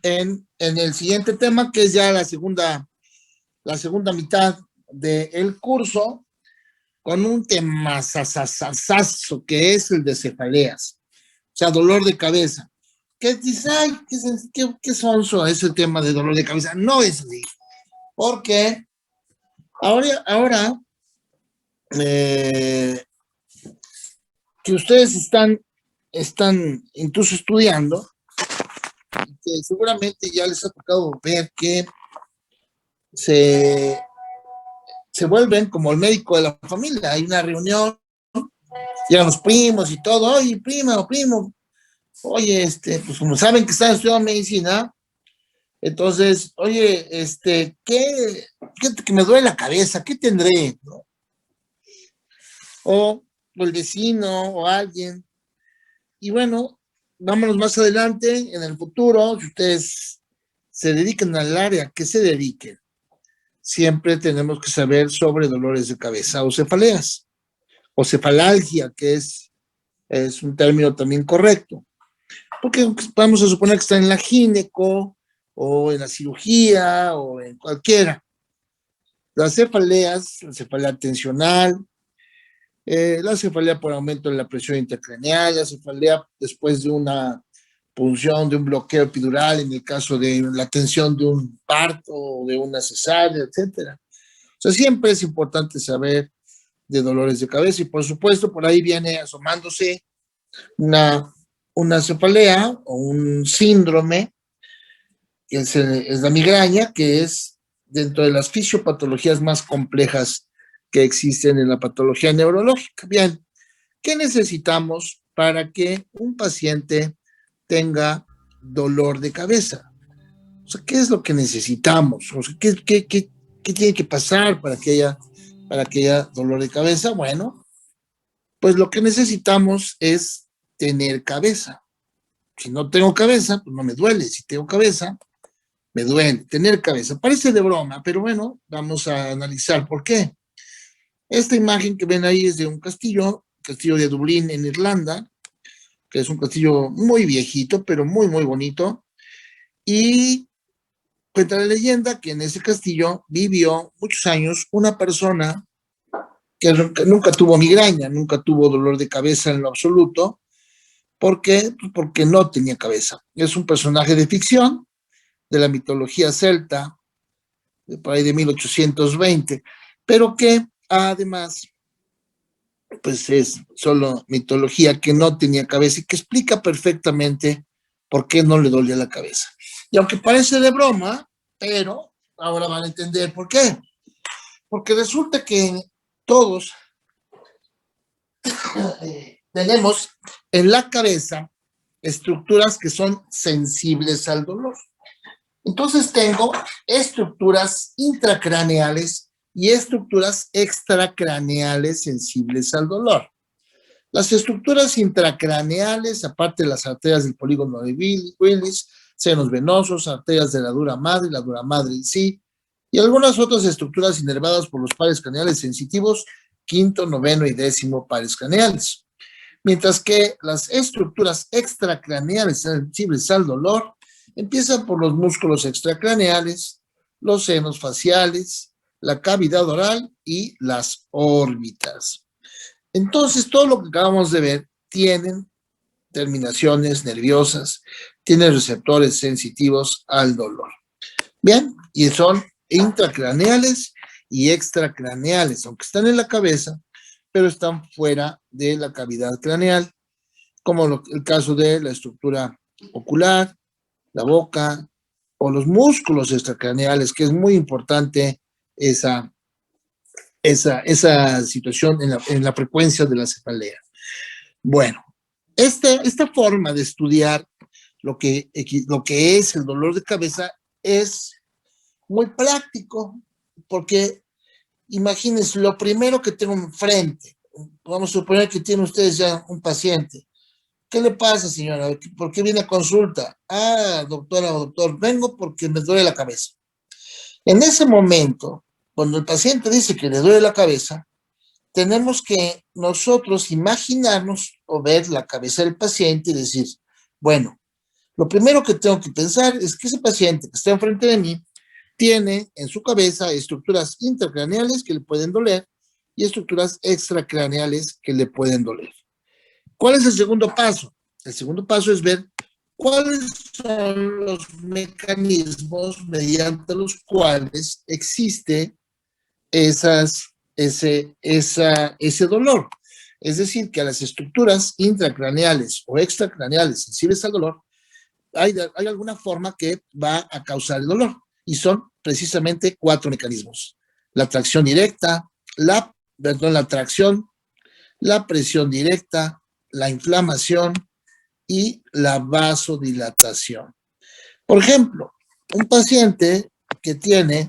en el siguiente tema, que es ya la segunda mitad del curso, con un tema sasasasazo, que es el de cefaleas, o sea, dolor de cabeza. ¿Qué dices? Ay, qué sonso ese tema de dolor de cabeza. No es así, porque ahora eh, que ustedes están incluso estudiando, que seguramente ya les ha tocado ver que se, se vuelven como el médico de la familia. Hay una reunión, llegan los primos y todo. Oye, prima o primo, oye, pues como saben que están estudiando medicina, entonces, oye, fíjate que me duele la cabeza, ¿qué tendré? ¿No? O el vecino o alguien. Y bueno, vámonos más adelante, en el futuro, si ustedes se dediquen al área que se dediquen, siempre tenemos que saber sobre dolores de cabeza o cefaleas, o cefalalgia, que es un término también correcto. Porque vamos a suponer que está en la gineco, o en la cirugía, o en cualquiera. Las cefaleas, la cefalea tensional, la cefalea por aumento de la presión intracraneal, la cefalea después de una punción, de un bloqueo epidural, en el caso de la tensión de un parto o de una cesárea, etcétera. O sea, siempre es importante saber de dolores de cabeza y por supuesto por ahí viene asomándose una, una cefalea o un síndrome, que es la migraña, que es dentro de las fisiopatologías más complejas que existen en la patología neurológica. Bien, ¿qué necesitamos para que un paciente tenga dolor de cabeza? O sea, ¿qué es lo que necesitamos? O sea, ¿qué tiene que pasar para que haya dolor de cabeza? Bueno, pues lo que necesitamos es tener cabeza. Si no tengo cabeza, pues no me duele. Si tengo cabeza, me duele. Tener cabeza. Parece de broma, pero bueno, vamos a analizar por qué. Esta imagen que ven ahí es de un castillo de Dublín en Irlanda, que es un castillo muy viejito, pero muy, muy bonito. Y cuenta la leyenda que en ese castillo vivió muchos años una persona que nunca tuvo migraña, nunca tuvo dolor de cabeza en lo absoluto. ¿Por qué? Pues porque no tenía cabeza. Es un personaje de ficción de la mitología celta, de por ahí de 1820, pero que además pues es solo mitología, que no tenía cabeza y que explica perfectamente por qué no le dolía la cabeza. Y aunque parece de broma, pero ahora van a entender por qué. Porque resulta que todos tenemos en la cabeza estructuras que son sensibles al dolor. Entonces tengo estructuras intracraneales y estructuras extracraneales sensibles al dolor. Las estructuras intracraneales, aparte de las arterias del polígono de Willis, senos venosos, arterias de la dura madre en sí, y algunas otras estructuras inervadas por los pares craneales sensitivos, quinto, noveno y décimo pares craneales. Mientras que las estructuras extracraneales sensibles al dolor empiezan por los músculos extracraneales, los senos faciales, la cavidad oral y las órbitas. Entonces, todo lo que acabamos de ver tienen terminaciones nerviosas, tienen receptores sensitivos al dolor. Bien, y son intracraneales y extracraneales, aunque están en la cabeza, pero están fuera de la cavidad craneal, como el caso de la estructura ocular, la boca o los músculos extracraneales, que es muy importante esa situación en la frecuencia de la cefalea. Bueno, esta forma de estudiar lo que es el dolor de cabeza es muy práctico, porque imagínense, lo primero que tengo enfrente, vamos a suponer que tienen ustedes ya un paciente. ¿Qué le pasa, señora? ¿Por qué viene a consulta? Ah, doctora o doctor, vengo porque me duele la cabeza. En ese momento, cuando el paciente dice que le duele la cabeza, tenemos que nosotros imaginarnos o ver la cabeza del paciente y decir, bueno, Lo primero que tengo que pensar es que ese paciente que está enfrente de mí tiene en su cabeza estructuras intracraneales que le pueden doler y estructuras extracraneales que le pueden doler. ¿Cuál es el segundo paso? El segundo paso es ver cuáles son los mecanismos mediante los cuales existe ese dolor. Es decir, que a las estructuras intracraneales o extracraneales sensibles al dolor, hay alguna forma que va a causar el dolor. Y son precisamente 4 mecanismos. La tracción directa, la tracción, la presión directa, la inflamación y la vasodilatación. Por ejemplo, un paciente que tiene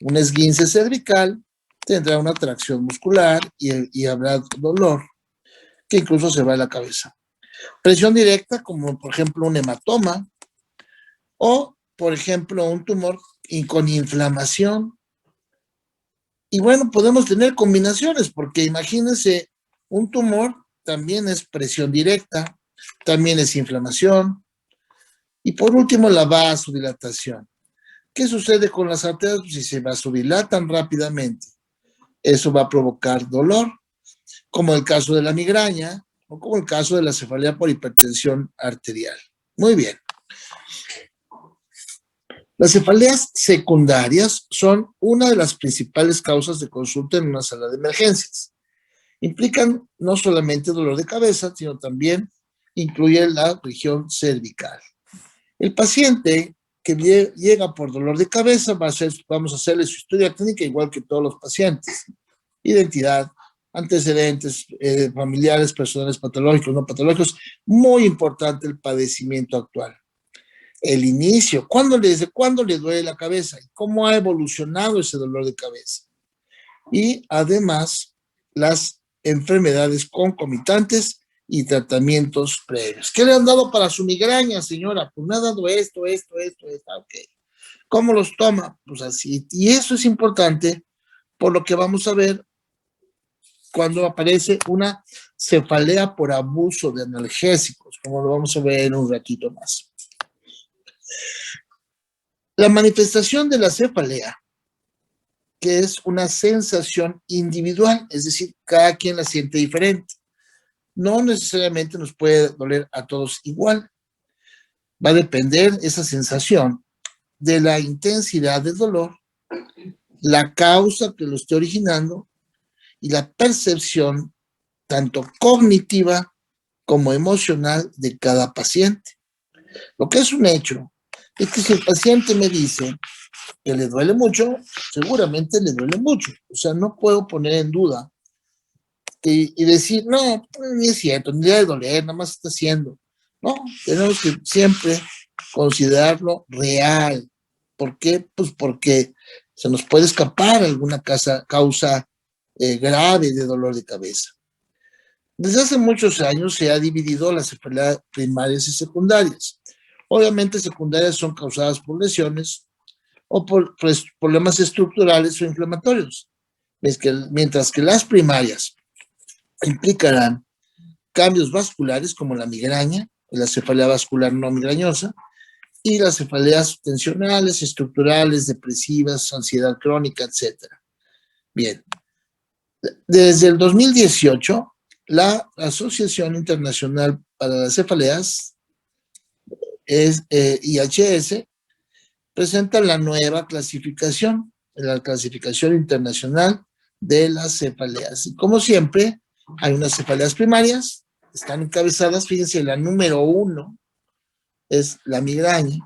un esguince cervical tendrá una tracción muscular y habrá dolor que incluso se va a la cabeza. Presión directa, como por ejemplo un hematoma o por ejemplo un tumor con inflamación. Y bueno, podemos tener combinaciones porque imagínense, un tumor también es presión directa, también es inflamación. Y por último, la vasodilatación. ¿Qué sucede con las arterias? Pues si se vasodilatan rápidamente, eso va a provocar dolor, como el caso de la migraña o como el caso de la cefalea por hipertensión arterial. Muy bien. Las cefaleas secundarias son una de las principales causas de consulta en una sala de emergencias. Implican no solamente dolor de cabeza, sino también incluye la región cervical. El paciente que llega por dolor de cabeza, vamos a hacerle su historia clínica igual que todos los pacientes. Identidad, antecedentes familiares, personales patológicos, no patológicos. Muy importante el padecimiento actual. El inicio, ¿desde cuándo le duele la cabeza? ¿Cómo ha evolucionado ese dolor de cabeza? Y además, las enfermedades concomitantes y tratamientos previos. ¿Qué le han dado para su migraña, señora? Pues me ha dado esto. Ok. ¿Cómo los toma? Pues así. Y eso es importante por lo que vamos a ver cuando aparece una cefalea por abuso de analgésicos, como lo vamos a ver en un ratito más. La manifestación de la cefalea, que es una sensación individual, es decir, cada quien la siente diferente. No necesariamente nos puede doler a todos igual. Va a depender esa sensación de la intensidad del dolor, la causa que lo esté originando y la percepción tanto cognitiva como emocional de cada paciente. Lo que es un hecho es que si el paciente me dice que le duele mucho, seguramente le duele mucho. O sea, no puedo poner en duda y decir, no, ni es cierto, ni debe doler, nada más está haciendo. No, tenemos que siempre considerarlo real. ¿Por qué? Pues porque se nos puede escapar alguna causa grave de dolor de cabeza. Desde hace muchos años se ha dividido las enfermedades primarias y secundarias. Obviamente secundarias son causadas por lesiones o por problemas estructurales o inflamatorios, mientras que las primarias implicarán cambios vasculares como la migraña, la cefalea vascular no migrañosa, y las cefaleas tensionales, estructurales, depresivas, ansiedad crónica, etc. Bien, desde el 2018, la Asociación Internacional para las Cefaleas, IHS, presenta la nueva clasificación, la clasificación internacional de las cefaleas. Y como siempre, hay unas cefaleas primarias, están encabezadas, fíjense, la número 1 es la migraña,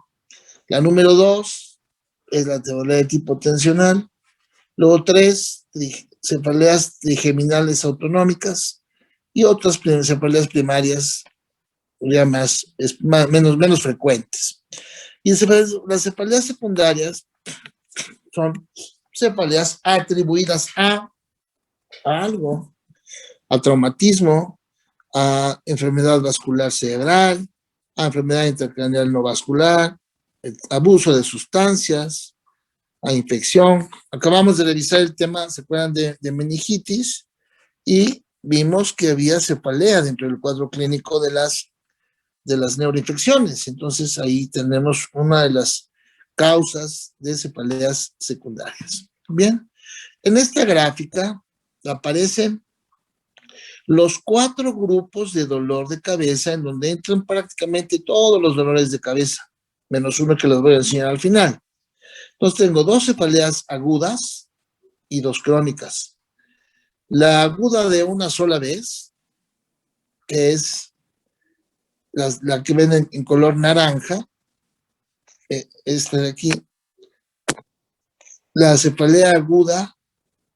la número 2 es la cefalea de tipo tensional, luego 3, cefaleas trigeminales autonómicas y otras cefaleas primarias ya menos frecuentes. Y las cefaleas secundarias son cefaleas atribuidas a algo, a traumatismo, a enfermedad vascular cerebral, a enfermedad intracraneal no vascular, abuso de sustancias, a infección. Acabamos de revisar el tema, ¿se acuerdan de meningitis? Y vimos que había cefalea dentro del cuadro clínico de las de las neuroinfecciones. Entonces ahí tenemos una de las causas de cefaleas secundarias. Bien, en esta gráfica aparecen los 4 grupos de dolor de cabeza en donde entran prácticamente todos los dolores de cabeza, menos uno que les voy a enseñar al final. Entonces tengo 2 cefaleas agudas y 2 crónicas. La aguda de una sola vez, que es la que ven en color naranja, esta de aquí, la cefalea aguda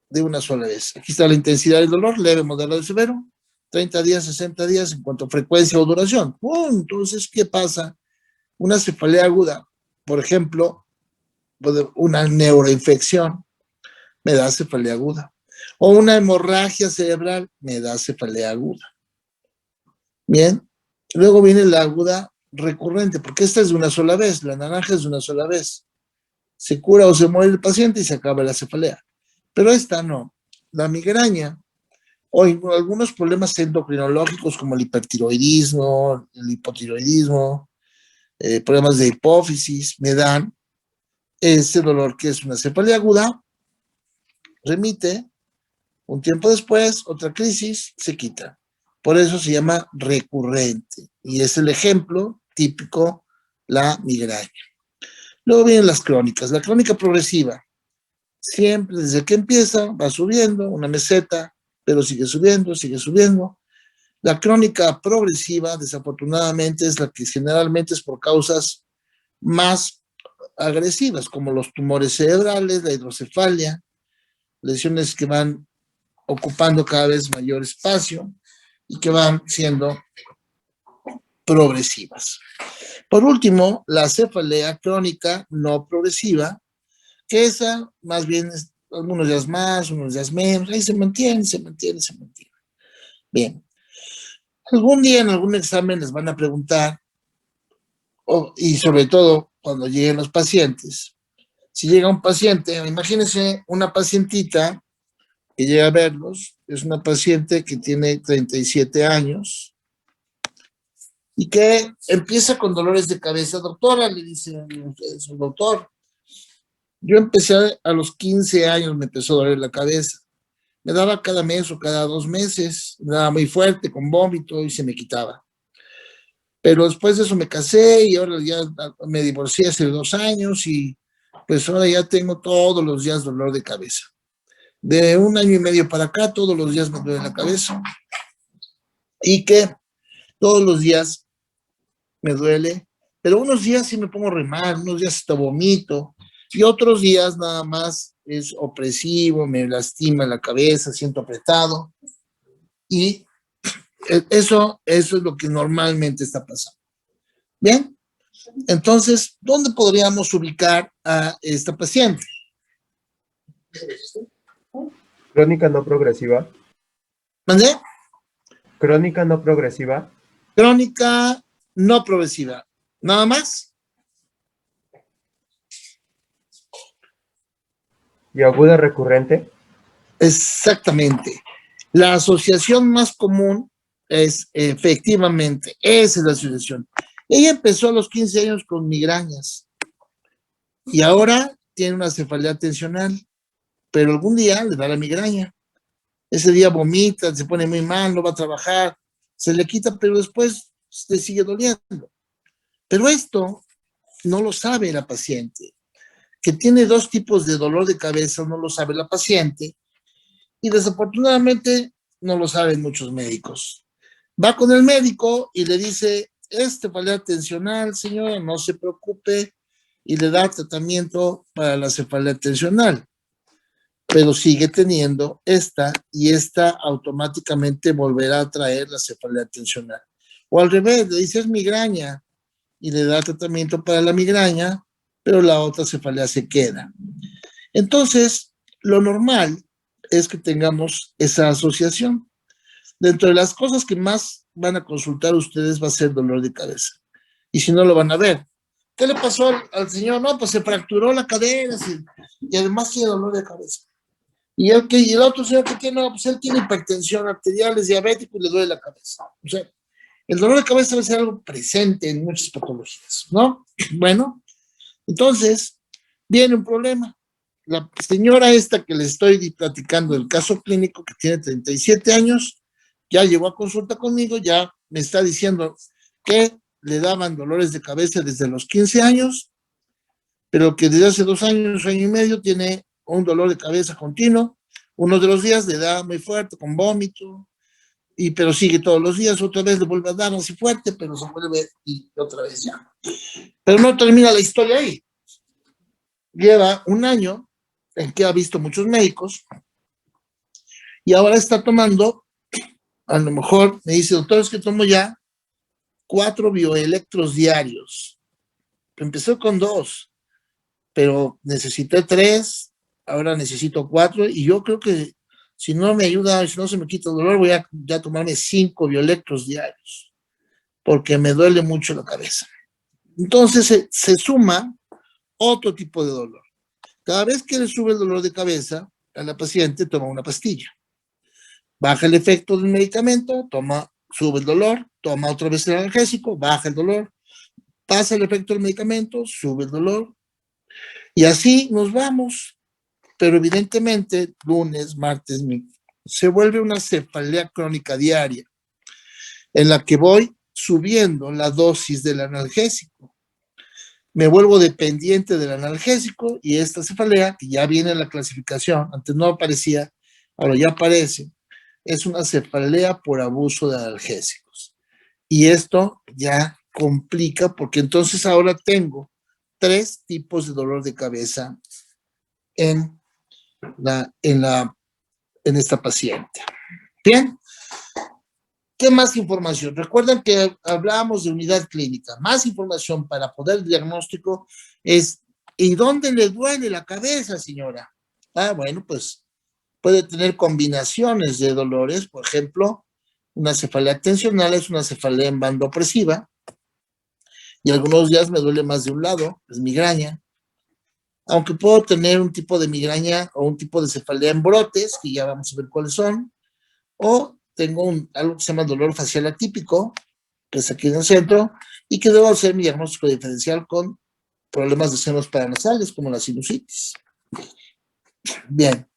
de una sola vez. Aquí está la intensidad del dolor, leve, moderado y severo, 30 días, 60 días en cuanto a frecuencia o duración. Entonces, ¿qué pasa? Una cefalea aguda, por ejemplo, una neuroinfección, me da cefalea aguda. O una hemorragia cerebral, me da cefalea aguda. Bien, luego viene la aguda recurrente, porque esta es de una sola vez, la naranja es de una sola vez. Se cura o se muere el paciente y se acaba la cefalea. Pero esta no. La migraña o algunos problemas endocrinológicos como el hipertiroidismo, el hipotiroidismo, problemas de hipófisis, me dan ese dolor que es una cefalea aguda, remite, un tiempo después, otra crisis, se quita. Por eso se llama recurrente y es el ejemplo típico, la migraña. Luego vienen las crónicas. La crónica progresiva, siempre desde que empieza, va subiendo, una meseta, pero sigue subiendo, sigue subiendo. La crónica progresiva, desafortunadamente, es la que generalmente es por causas más agresivas, como los tumores cerebrales, la hidrocefalia, lesiones que van ocupando cada vez mayor espacio y que van siendo progresivas. Por último, la cefalea crónica no progresiva, que esa más bien es algunos días más, unos días menos, ahí se mantiene, se mantiene, se mantiene. Bien. Algún día en algún examen les van a preguntar, y sobre todo cuando lleguen los pacientes, si llega un paciente, imagínense una pacientita que llega a verlos, es una paciente que tiene 37 años y que empieza con dolores de cabeza. Doctora, le dice su doctor, yo empecé a los 15 años, me empezó a doler la cabeza. Me daba cada mes o cada 2 meses, me daba muy fuerte, con vómito y se me quitaba. Pero después de eso me casé y ahora ya me divorcié hace 2 años y pues ahora ya tengo todos los días dolor de cabeza. De 1 año y medio para acá, todos los días me duele la cabeza. Y que todos los días me duele, pero unos días sí me pongo re mal, unos días hasta vomito, y otros días nada más es opresivo, me lastima la cabeza, siento apretado, y eso es lo que normalmente está pasando. Bien, entonces, ¿dónde podríamos ubicar a esta paciente? Crónica no progresiva. ¿Mandé? Crónica no progresiva. Crónica no progresiva. ¿Nada más? Y aguda recurrente. Exactamente. La asociación más común es efectivamente, esa es la asociación. Ella empezó a los 15 años con migrañas y ahora tiene una cefalea tensional, pero algún día le da la migraña. Ese día vomita, se pone muy mal, no va a trabajar, se le quita, pero después le sigue doliendo. Pero esto no lo sabe la paciente. Que tiene 2 tipos de dolor de cabeza, no lo sabe la paciente y desafortunadamente no lo saben muchos médicos. Va con el médico y le dice, cefalea tensional, señora, no se preocupe, y le da tratamiento para la cefalea tensional, pero sigue teniendo esta y esta automáticamente volverá a traer la cefalea tensional. O al revés, le dice es migraña y le da tratamiento para la migraña, pero la otra cefalea se queda. Entonces, lo normal es que tengamos esa asociación. Dentro de las cosas que más van a consultar ustedes va a ser dolor de cabeza. Y si no, lo van a ver. ¿Qué le pasó al señor? No, pues se fracturó la cadera y además tiene dolor de cabeza. Y el otro señor que tiene, no, pues él tiene hipertensión arterial, es diabético y le duele la cabeza. O sea, El dolor de cabeza va a ser algo presente en muchas patologías, ¿no? Bueno, entonces viene un problema. La señora esta que le estoy platicando del caso clínico, que tiene 37 años, ya llegó a consulta conmigo, ya me está diciendo que le daban dolores de cabeza desde los 15 años, pero que desde hace 2 años, año y medio, tiene un dolor de cabeza continuo. Uno de los días le da muy fuerte, con vómito, pero sigue todos los días, otra vez le vuelve a dar así fuerte, pero se vuelve y otra vez ya. Pero no termina la historia ahí. Lleva un año en que ha visto muchos médicos y ahora está tomando, a lo mejor me dice, doctor, es que tomo ya 4 bioelectros diarios. Empezó con 2, pero necesité 3, ahora necesito 4, y yo creo que si no me ayuda, si no se me quita el dolor, voy a ya tomarme 5 bioelectros diarios, porque me duele mucho la cabeza. Entonces se suma otro tipo de dolor. Cada vez que le sube el dolor de cabeza a la paciente, toma una pastilla. Baja el efecto del medicamento, sube el dolor, toma otra vez el analgésico, baja el dolor, pasa el efecto del medicamento, sube el dolor, y así nos vamos. Pero evidentemente, lunes, martes, se vuelve una cefalea crónica diaria, en la que voy subiendo la dosis del analgésico. Me vuelvo dependiente del analgésico y esta cefalea, que ya viene en la clasificación, antes no aparecía, ahora ya aparece, es una cefalea por abuso de analgésicos. Y esto ya complica porque entonces ahora tengo 3 tipos de dolor de cabeza en esta paciente. Bien, ¿qué más información? Recuerden que hablábamos de unidad clínica. Más información para poder diagnóstico es, ¿y dónde le duele la cabeza, señora? Bueno, pues puede tener combinaciones de dolores. Por ejemplo, una cefalea tensional es una cefalea en banda opresiva, y algunos días me duele más de un lado, es migraña. Aunque puedo tener un tipo de migraña o un tipo de cefalea en brotes, que ya vamos a ver cuáles son, o tengo algo que se llama dolor facial atípico, que es aquí en el centro, y que debo hacer mi diagnóstico diferencial con problemas de senos paranasales, como la sinusitis. Bien.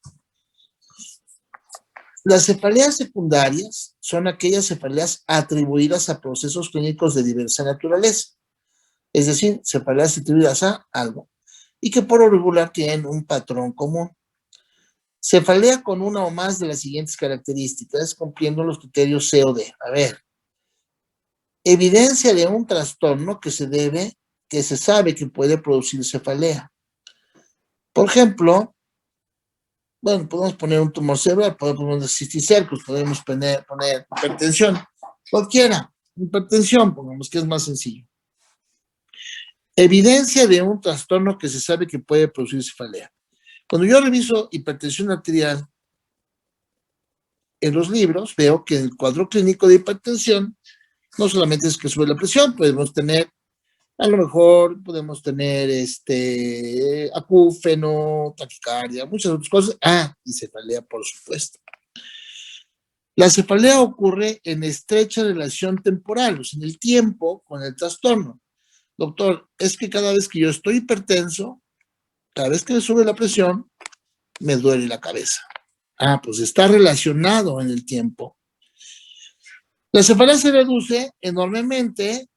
Las cefaleas secundarias son aquellas cefaleas atribuidas a procesos clínicos de diversa naturaleza, es decir, cefaleas atribuidas a algo, y que por lo regular tienen un patrón común. Cefalea con una o más de las siguientes características, cumpliendo los criterios C o D. A ver, evidencia de un trastorno que se sabe que puede producir cefalea. Por ejemplo, bueno, podemos poner un tumor cerebral, podemos poner cisticercos, podemos poner hipertensión, cualquiera, hipertensión, pongamos que es más sencillo. Evidencia de un trastorno que se sabe que puede producir cefalea. Cuando yo reviso hipertensión arterial en los libros, veo que en el cuadro clínico de hipertensión no solamente es que sube la presión, podemos tener, a lo mejor podemos tener acúfeno, taquicardia, muchas otras cosas. Y cefalea, por supuesto. La cefalea ocurre en estrecha relación temporal, o sea, en el tiempo con el trastorno. Doctor, es que cada vez que yo estoy hipertenso, cada vez que me sube la presión, me duele la cabeza. Pues está relacionado en el tiempo. La cefalea se reduce enormemente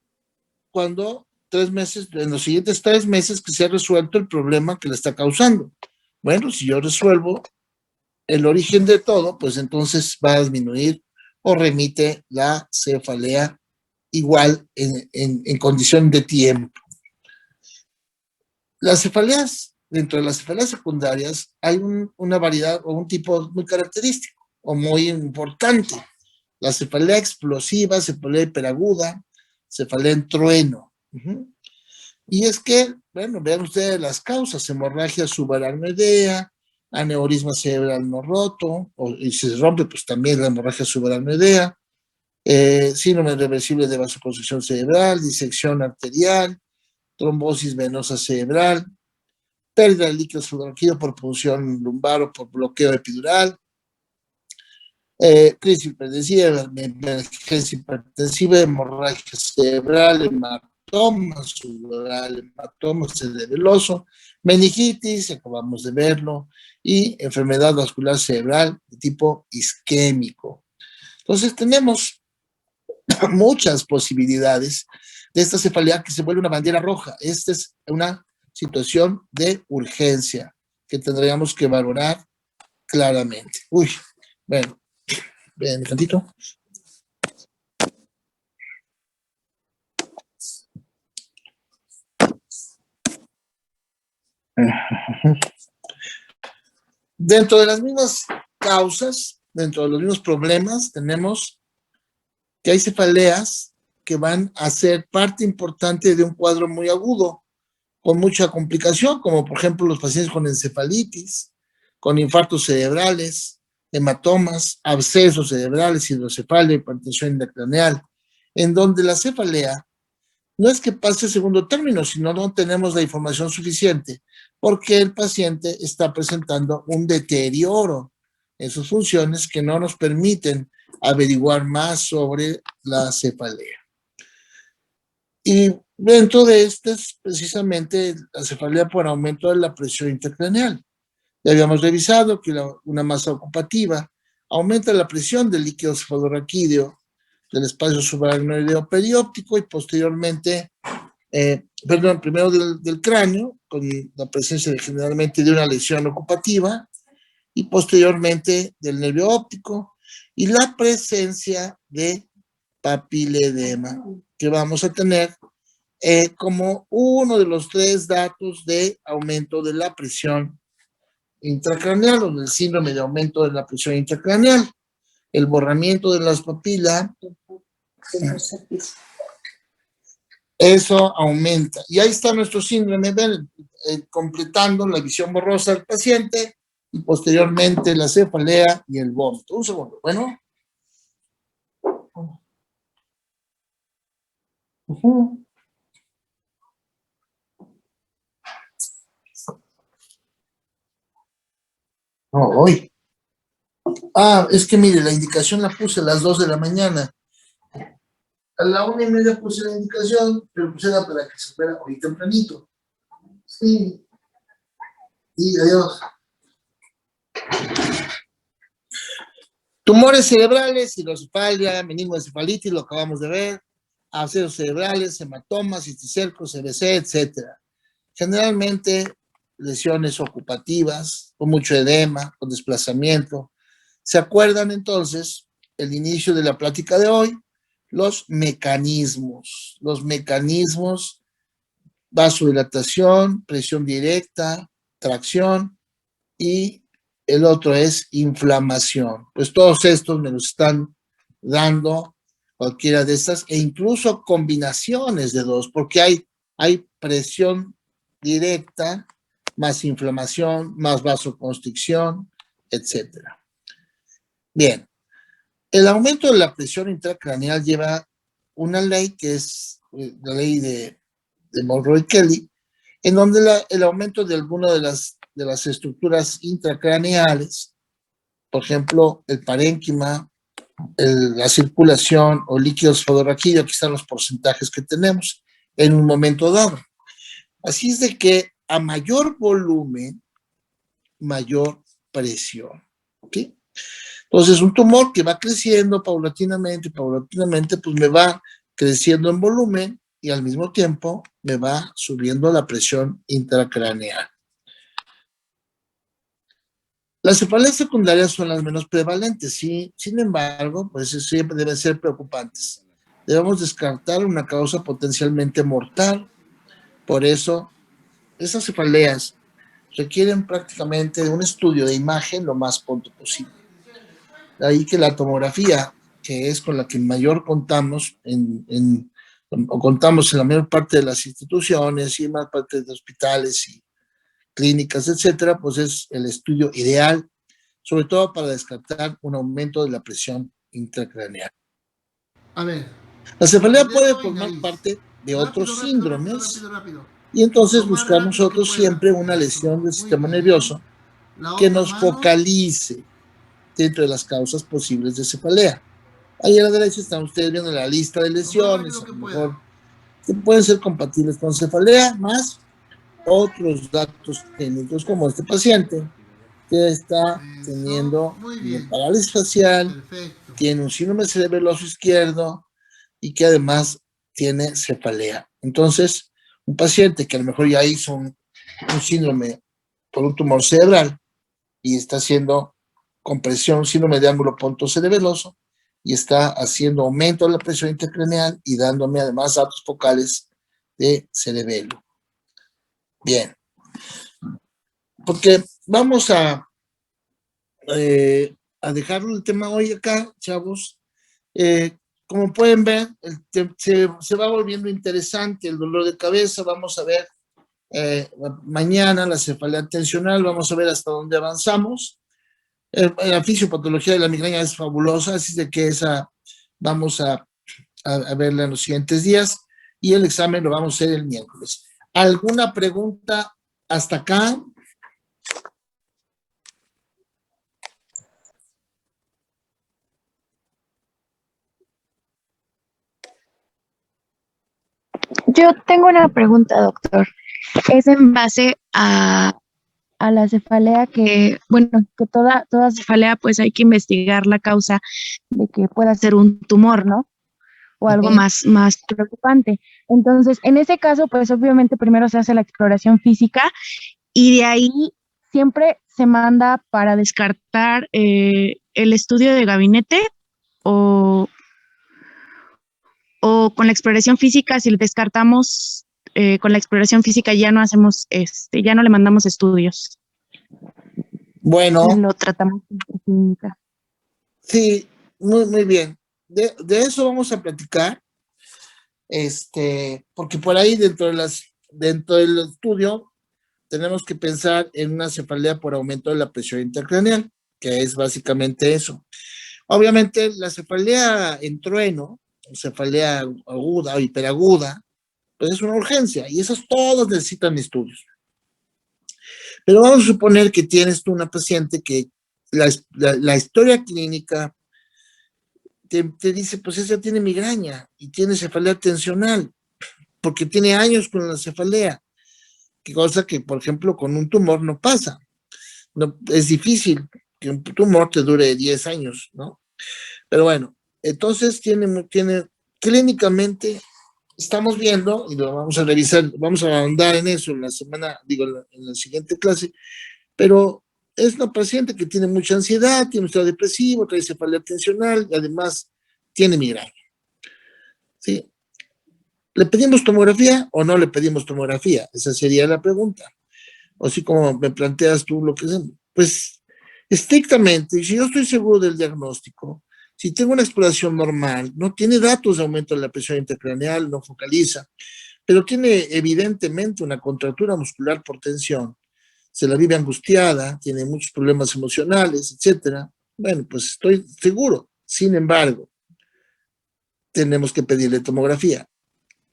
cuando en los siguientes 3 meses que se ha resuelto el problema que le está causando. Bueno, si yo resuelvo el origen de todo, pues entonces va a disminuir o remite la cefalea igual en condición de tiempo. Dentro de las cefaleas secundarias, hay una variedad o un tipo muy característico o muy importante. La cefalea explosiva, cefalea hiperaguda, cefalea en trueno. Y es que, bueno, vean ustedes las causas: hemorragia subaracnoidea, aneurisma cerebral no roto, y si se rompe, pues también la hemorragia subaracnoidea, síndrome reversible de vasoconstricción cerebral, disección arterial, trombosis venosa cerebral, pérdida de líquido subaracnoideo por punción lumbar o por bloqueo epidural, crisis hipertensiva, emergencia hipertensiva, hemorragia cerebral, hematoma subdural, hematoma cerebeloso, meningitis, acabamos de verlo, y enfermedad vascular cerebral de tipo isquémico. Entonces tenemos muchas posibilidades de esta cefalea que se vuelve una bandera roja. Esta es una situación de urgencia que tendríamos que valorar claramente. Uy, bueno, ven un tantito. Dentro de las mismas causas, dentro de los mismos problemas, tenemos que hay cefaleas que van a ser parte importante de un cuadro muy agudo, con mucha complicación, como por ejemplo los pacientes con encefalitis, con infartos cerebrales, hematomas, abscesos cerebrales, hidrocefalia, hipertensión intracraneal, en donde la cefalea no es que pase a segundo término, sino no tenemos la información suficiente, porque el paciente está presentando un deterioro en sus funciones que no nos permiten averiguar más sobre la cefalea. Y dentro de estas, precisamente, la cefalea por aumento de la presión intracraneal. Ya habíamos revisado que una masa ocupativa aumenta la presión del líquido cefalorraquídeo del espacio subaracnoideo perióptico y posteriormente, primero del cráneo, con la presencia generalmente de una lesión ocupativa, y posteriormente del nervio óptico, y la presencia de papiledema, que vamos a tener como uno de los 3 datos de aumento de la presión intracraneal o del síndrome de aumento de la presión intracraneal. El borramiento de las papilas, eso aumenta. Y ahí está nuestro síndrome, ven, completando la visión borrosa del paciente y posteriormente la cefalea y el vómito. Un segundo, bueno. No, hoy. Es que mire, la indicación la puse a las 2 de la mañana. A la 1:30 puse la indicación, pero puse la para que se fuera hoy tempranito. Sí. Y adiós. Tumores cerebrales, hidrocefalia, meningoencefalitis, lo acabamos de ver, abscesos cerebrales, hematomas, cisticercos, CBC, etc. Generalmente lesiones ocupativas, con mucho edema, con desplazamiento. ¿Se acuerdan entonces el inicio de la plática de hoy? Los mecanismos, vasodilatación, presión directa, tracción y el otro es inflamación. Pues todos estos me los están dando cualquiera de estas e incluso combinaciones de dos, porque hay presión directa, más inflamación, más vasoconstricción, etcétera. Bien, el aumento de la presión intracraneal lleva una ley que es la ley de Monroe-Kelly, en donde el aumento de alguna de las estructuras intracraneales, por ejemplo, el parénquima, la circulación o líquido cefalorraquídeo, aquí están los porcentajes que tenemos en un momento dado. Así es de que a mayor volumen, mayor presión. ¿Ok? Entonces, un tumor que va creciendo paulatinamente, pues me va creciendo en volumen y al mismo tiempo me va subiendo la presión intracraneal. Las cefaleas secundarias son las menos prevalentes, sí, sin embargo, pues siempre deben ser preocupantes. Debemos descartar una causa potencialmente mortal. Por eso, esas cefaleas requieren prácticamente de un estudio de imagen lo más pronto posible. De ahí que la tomografía, que es con la que mayor contamos contamos en la mayor parte de las instituciones y en más parte de hospitales y clínicas, etcétera, pues es el estudio ideal, sobre todo para descartar un aumento de la presión intracraneal. A ver, la cefalea puede formar parte de otros síndromes y entonces buscar nosotros siempre una lesión del sistema nervioso que nos focalice. dentro de las causas posibles de cefalea. Ahí a la derecha están ustedes viendo la lista de lesiones, a lo mejor que pueden ser compatibles con cefalea, más otros datos clínicos como este paciente que está teniendo una parálisis facial, tiene un síndrome cerebeloso izquierdo y que además tiene cefalea. Entonces, un paciente que a lo mejor ya hizo un síndrome por un tumor cerebral y está haciendo compresión, síndrome de ángulo pontocerebeloso, y está haciendo aumento de la presión intracraneal y dándome además datos focales de cerebelo. Bien, porque vamos a dejarlo el tema hoy acá, chavos. Como pueden ver, se va volviendo interesante el dolor de cabeza. Vamos a ver mañana la cefalea tensional, vamos a ver hasta dónde avanzamos. La fisiopatología de la migraña es fabulosa, así de que esa vamos a verla en los siguientes días y el examen lo vamos a hacer el miércoles. ¿Alguna pregunta hasta acá? Yo tengo una pregunta, doctor. Es en base a la cefalea que, bueno, que toda cefalea pues hay que investigar la causa de que pueda ser un tumor, ¿no? O algo más preocupante. Entonces, en ese caso, pues obviamente primero se hace la exploración física y de ahí siempre se manda para descartar el estudio de gabinete o, o con la exploración física, si le descartamos con la exploración física ya no hacemos, ya no le mandamos estudios. Bueno. Y lo tratamos con clínica. Sí, muy bien. De eso vamos a platicar, porque por ahí dentro del estudio tenemos que pensar en una cefalea por aumento de la presión intracraneal, que es básicamente eso. Obviamente la cefalea en trueno, cefalea aguda o hiperaguda, pues es una urgencia y esas todas necesitan estudios. Pero vamos a suponer que tienes tú una paciente que la historia clínica te dice, pues ella tiene migraña y tiene cefalea tensional, porque tiene años con la cefalea, que cosa que, por ejemplo, con un tumor no pasa. No, es difícil que un tumor te dure 10 años, ¿no? Pero bueno, entonces tiene clínicamente, estamos viendo, y lo vamos a revisar, vamos a andar en eso en la semana, en la siguiente clase, pero es una paciente que tiene mucha ansiedad, tiene un estado depresivo, trae cefalea tensional y además tiene migraña. ¿Sí? ¿Le pedimos tomografía o no le pedimos tomografía? Esa sería la pregunta. O así como me planteas tú lo que es. Pues estrictamente, si yo estoy seguro del diagnóstico, si tengo una exploración normal, no tiene datos de aumento de la presión intracraneal, no focaliza, pero tiene evidentemente una contractura muscular por tensión, se la vive angustiada, tiene muchos problemas emocionales, etcétera. Bueno, pues estoy seguro. Sin embargo, tenemos que pedirle tomografía.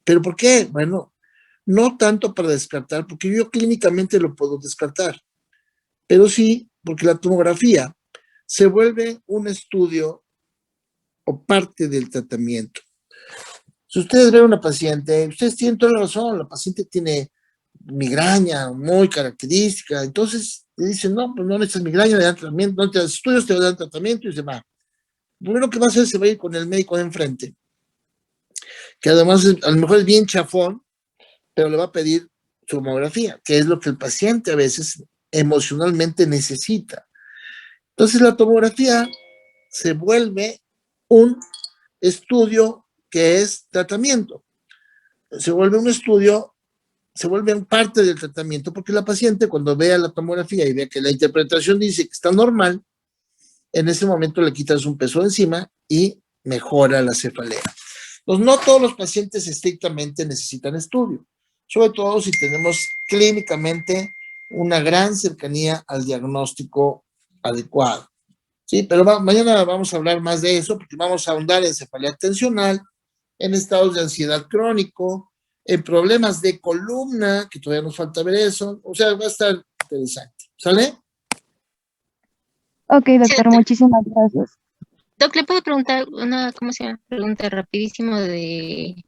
¿Pero por qué? Bueno, no tanto para descartar, porque yo clínicamente lo puedo descartar, pero sí porque la tomografía se vuelve un estudio o parte del tratamiento. Si ustedes ven a una paciente, ustedes tienen toda la razón, la paciente tiene migraña muy característica, entonces le dicen, no, pues no necesitas migraña, le dan tratamiento, no necesitas estudios, te dan tratamiento y se va. Lo primero que va a hacer se va a ir con el médico de enfrente, que además a lo mejor es bien chafón, pero le va a pedir tomografía, que es lo que el paciente a veces emocionalmente necesita. Entonces la tomografía se vuelve un estudio que es tratamiento. Se vuelve un estudio, se vuelve parte del tratamiento, porque la paciente cuando vea la tomografía y vea que la interpretación dice que está normal, en ese momento le quitas un peso de encima y mejora la cefalea. Entonces, no todos los pacientes estrictamente necesitan estudio, sobre todo si tenemos clínicamente una gran cercanía al diagnóstico adecuado. Sí, pero mañana vamos a hablar más de eso porque vamos a ahondar en cefalea tensional, en estados de ansiedad crónico, en problemas de columna, que todavía nos falta ver eso. O sea, va a estar interesante. ¿Sale? Ok, Sí, doctor, doctor. muchísimas gracias. Doc, ¿le puedo preguntar una, ¿cómo se llama? Pregunta rapidísimo Sí,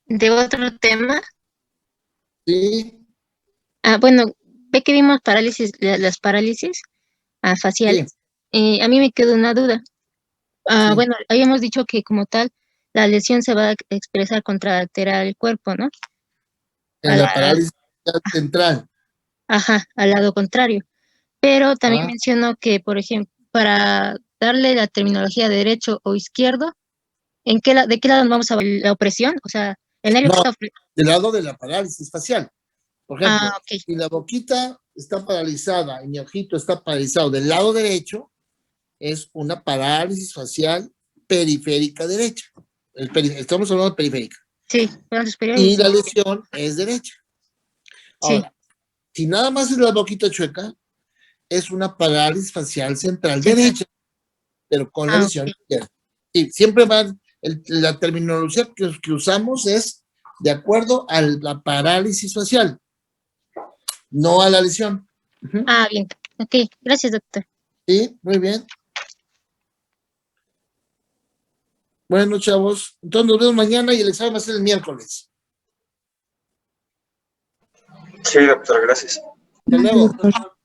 de otro tema? sí, Bueno, ve que vimos parálisis, las parálisis faciales. sí, A mí me quedó una duda. sí. Bueno, habíamos dicho que como tal, la lesión se va a expresar contralateral el cuerpo, ¿no? A En la la, parálisis central. ajá, al lado contrario. Pero también Ah, mencionó que, por ejemplo, para darle la terminología de derecho o izquierdo, ¿de qué lado nos vamos a ver la opresión? O sea, el nervio que no, está del lado de la parálisis facial. Por ejemplo, ok. si la boquita está paralizada y mi ojito está paralizado del lado derecho, es una parálisis facial periférica derecha. Estamos hablando de periférica. Sí, plano superior y Y sí. la lesión es derecha. Sí. Ahora, si nada más es la boquita chueca, es una parálisis facial central Central. derecha, pero con la lesión Ok. izquierda. Y siempre la terminología que usamos es de acuerdo a la parálisis facial, no a la lesión. Ujú. Bien. Ok, gracias, doctor. Sí, muy bien. Bueno, chavos, entonces nos vemos mañana y el examen va a ser el miércoles. Sí, doctor, gracias. Hasta luego. Gracias, doctor.